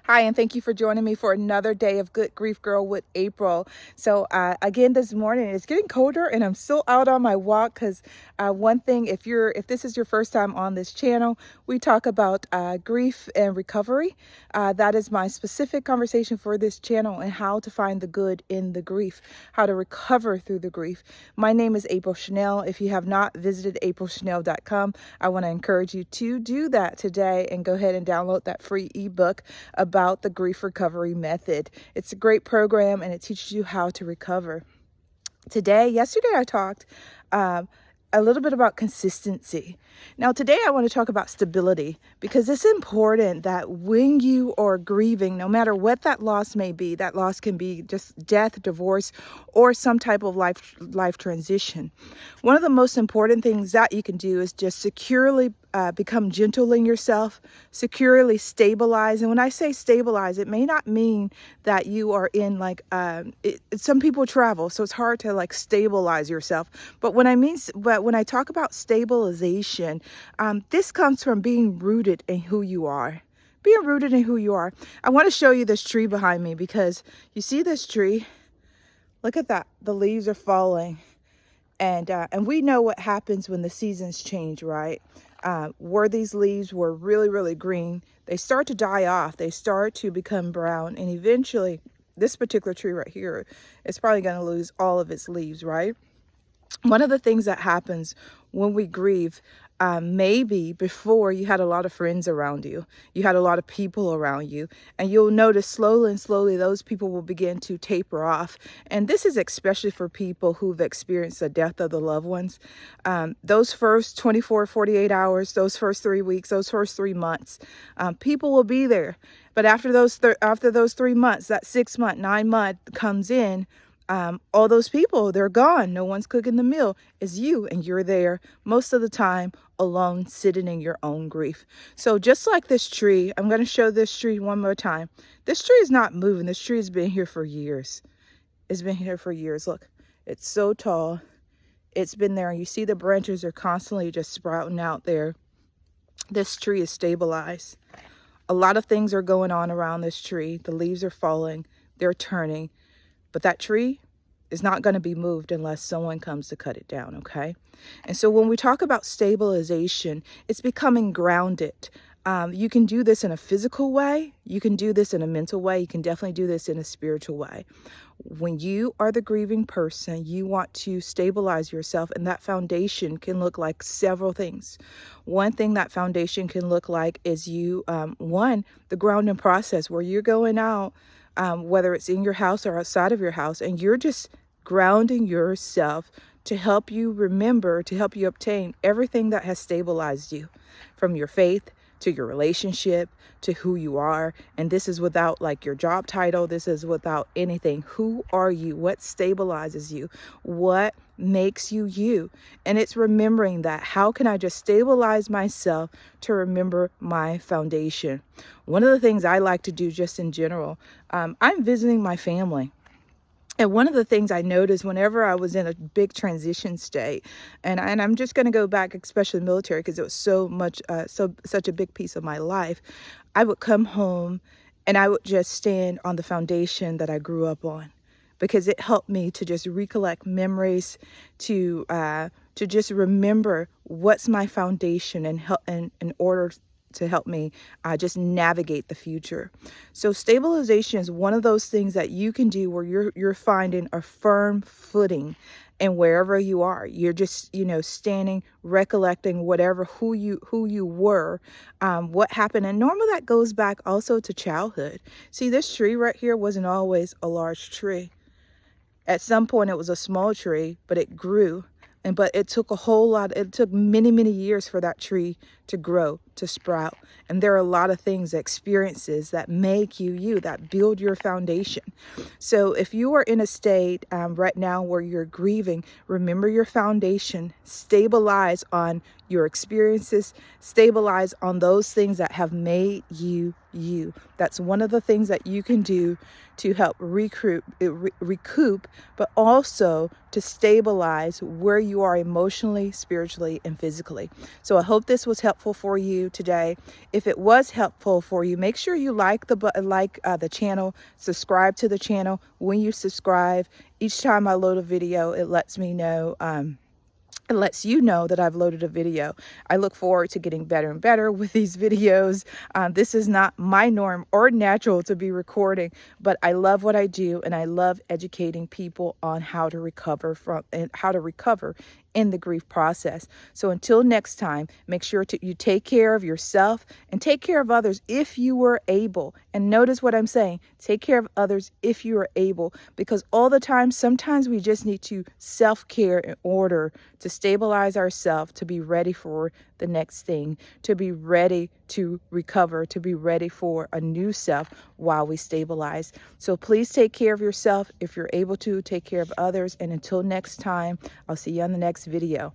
Hi, and thank you for joining me for another day of Good Grief Girl with April. So again, this morning it's getting colder, and I'm still out on my walk because one thing, if this is your first time on this channel, we talk about grief and recovery. That is my specific conversation for this channel, and how to find the good in the grief, how to recover through the grief. My name is April Chanel. If you have not visited aprilchanel.com, I want to encourage you to do that today and go ahead and download that free ebook about the grief recovery method. It's a great program, and it teaches you how to recover. Yesterday I talked a little bit about consistency. Now today I want to talk about stability, because it's important that when you are grieving, no matter what that loss may be, that loss can be just death, divorce, or some type of life transition. One of the most important things that you can do is just securely become gentle in yourself, securely stabilize. And when I say stabilize, it may not mean that you are in some people travel, so it's hard to stabilize yourself. But when I talk about stabilization, this comes from being rooted in who you are. Being rooted in who you are. I want to show you this tree behind me, because you see this tree. Look at that. The leaves are falling. And we know what happens when the seasons change, right? Where these leaves were really, really green, they start to die off. They start to become brown. And eventually, this particular tree right here is probably going to lose all of its leaves, right? One of the things that happens when we grieve, maybe before you had a lot of friends around you, you had a lot of people around you, and you'll notice slowly and slowly those people will begin to taper off. And this is especially for people who've experienced the death of the loved ones. Those first 24, 48 hours, those first 3 weeks, those first 3 months, people will be there. But after those 3 months, that 6 month, 9 month comes in, all those people, they're gone. No one's cooking the meal. It's you, and you're there most of the time alone, sitting in your own grief. So just like this tree, I'm going to show this tree one more time. This tree is not moving. This tree has been here for years. It's been here for years. Look, it's so tall. It's been there. You see the branches are constantly just sprouting out there. This tree is stabilized. A lot of things are going on around this tree. The leaves are falling. They're turning. But that tree is not going to be moved unless someone comes to cut it down, okay? And so when we talk about stabilization, it's becoming grounded. You can do this in a physical way. You can do this in a mental way. You can definitely do this in a spiritual way. When you are the grieving person, you want to stabilize yourself, and that foundation can look like several things. One thing that foundation can look like is the grounding process, where you're going out, whether it's in your house or outside of your house, and you're just grounding yourself to help you remember, to help you obtain everything that has stabilized you, from your faith to your relationship to who you are. And this is without your job title. This is without anything. Who are you? What stabilizes you? What makes you you? And it's remembering that. How can I just stabilize myself to remember my foundation? One of the things I like to do just in general, I'm visiting my family. And one of the things I noticed whenever I was in a big transition state, and I'm just going to go back, especially military, because it was such a big piece of my life, I would come home and I would just stand on the foundation that I grew up on, because it helped me to just recollect memories, to just remember what's my foundation, and help in order to help me just navigate the future. So stabilization is one of those things that you can do where you're finding a firm footing, and wherever you are, you're just standing, recollecting who you were, what happened. And normally that goes back also to childhood. See, this tree right here wasn't always a large tree. At some point it was a small tree, but it grew. But it took it took many, many years for that tree to grow, to sprout. And there are a lot of things, experiences that make you, that build your foundation. So if you are in a state right now where you're grieving, remember your foundation, stabilize on your experiences, stabilize on those things that have made you you. That's one of the things that you can do to help recoup, but also to stabilize where you are emotionally, spiritually, and physically. So I hope this was helpful for you. you today. If it was helpful for you, make sure you like the channel, subscribe to the channel. When you subscribe, each time I load a video, it lets me know. It lets you know that I've loaded a video. I look forward to getting better and better with these videos. This is not my norm or natural to be recording, but I love what I do, and I love educating people on how to recover in the grief process. So until next time, make sure you take care of yourself and take care of others if you were able. And notice what I'm saying, take care of others if you are able, because all the time, sometimes we just need to self-care in order to stabilize ourselves, to be ready for the next thing, to be ready to recover, to be ready for a new self while we stabilize. So please take care of yourself. If you're able to, take care of others. And until next time, I'll see you on the next video.